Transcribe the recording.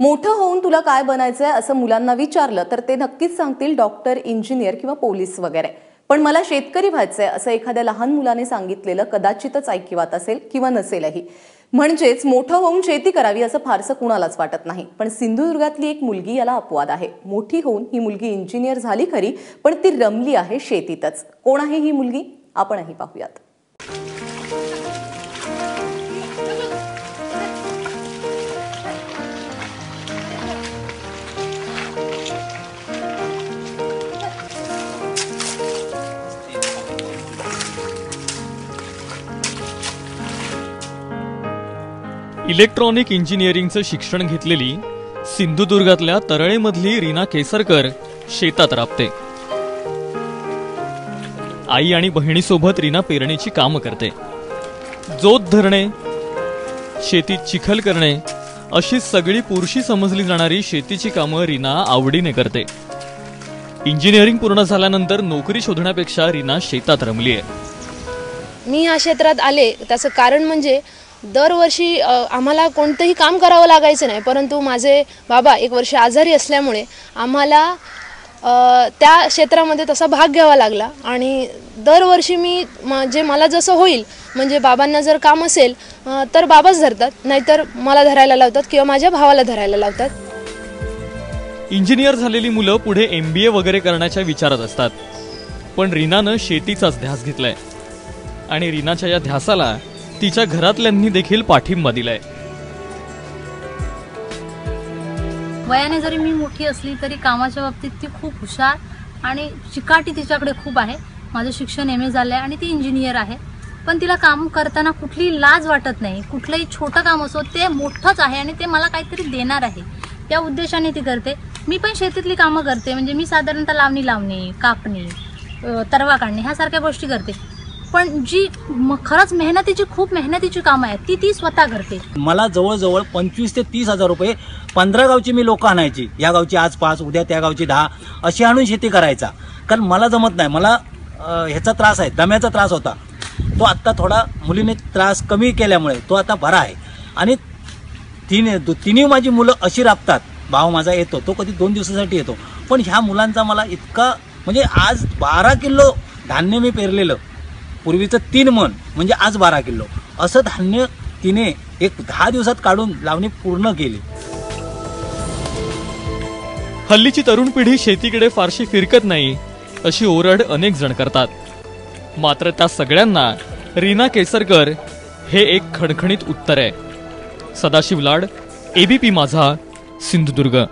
मोठं होऊन तुला काय बनायचंय असं मुलांना विचारलं तर ते नक्कीच सांगतील डॉक्टर, इंजिनियर किंवा पोलीस वगैरे. पण मला शेतकरी व्हायचंय असं एखाद्या लहान मुलाने सांगितलेलं कदाचितच ऐकिवात असेल किंवा नसेलही. म्हणजेच मोठं होऊन शेती करावी असं फारसं कुणालाच वाटत नाही. पण सिंधुदुर्गातली एक मुलगी याला अपवाद आहे. मोठी होऊन ही मुलगी इंजिनियर झाली खरी, पण ती रमली आहे शेतीतच. कोण आहे ही मुलगी आपणही पाहूयात. इलेक्ट्रॉनिक इंजिनिअरिंगचं शिक्षण घेतलेली सिंधुदुर्गातल्या तरळेमधली रीना केसरकर शेतात राबते. आई आणि बहिणीसोबत रीना पेरणीची कामं करते. जोत धरणे, शेतीत चिखल करणे अशी सगळी पुरुषी समजली जाणारी शेतीची कामं रीना आवडीने करते. इंजिनिअरिंग पूर्ण झाल्यानंतर नोकरी शोधण्यापेक्षा रीना शेतात रमली आहे. मी या क्षेत्रात आले त्याचं कारण म्हणजे दरवर्षी आम्हाला कोणतंही काम करावं लागायचं नाही, परंतु माझे बाबा एक वर्ष आजारी असल्यामुळे आम्हाला त्या क्षेत्रामध्ये तसा भाग घ्यावा लागला. आणि दरवर्षी मी जे मला जसं होईल, म्हणजे बाबांना जर काम असेल तर बाबाच धरतात, नाहीतर मला धरायला लावतात किंवा माझ्या भावाला धरायला लावतात. इंजिनियर झालेली मुलं पुढे MBA वगैरे करण्याच्या विचारात असतात, पण रीनानं शेतीचाच ध्यास घेतलाय. आणि रीनाच्या या ध्यासाला तिच्या घरातल्यांनी देखील पाठिंबा दिलाय. वयाने जरी मी मोठी असली तरी कामाच्या बाबतीत ती खूप हुशार आणि चिकाटी तिच्याकडे खूप आहे. माझं शिक्षण MA झालंय आणि ती इंजिनियर आहे, पण तिला काम करताना कुठलीही लाज वाटत नाही. कुठलंही छोटं काम असो ते मोठंच आहे आणि ते मला काहीतरी देणार आहे त्या उद्देशाने ती करते. मी पण शेतीतली कामं करते, म्हणजे मी साधारणतः लावणी लावणे, कापणी, तरवा काढणे ह्यासारख्या गोष्टी करते. पण जी खरंच खूप मेहनतीची कामं आहेत ती स्वतः करते. मला जवळजवळ 25 ते 30 हजार रुपये 15 गावची मी लोक आणायची. या गावची आज 5, उद्या त्या गावची 10 अशी आणून शेती करायचा. कारण मला जमत नाही. मला ह्याचा त्रास आहे, दम्याचा त्रास होता. तो आत्ता थोडा मुलीने त्रास कमी केल्यामुळे तो आता बरा आहे. आणि तिन्ही माझी मुलं अशी राबतात. भाव माझा येतो, तो कधी 2 दिवसासाठी येतो, पण ह्या मुलांचा मला इतका, म्हणजे आज 12 किलो धान्य मी पेरलेलं, पूर्वीचं 3 मन म्हणजे आज 12 किलो असं धान्य तिने एक 10 दिवसात काढून लावणी पूर्ण केली. हल्लीची तरुण पिढी शेतीकडे फारशी फिरकत नाही अशी ओरड अनेक जण करतात. मात्र त्या सगळ्यांना रीना केसरकर हे एक खणखणीत उत्तर आहे. सदाशिव लाड, ABP माझा, सिंधुदुर्ग.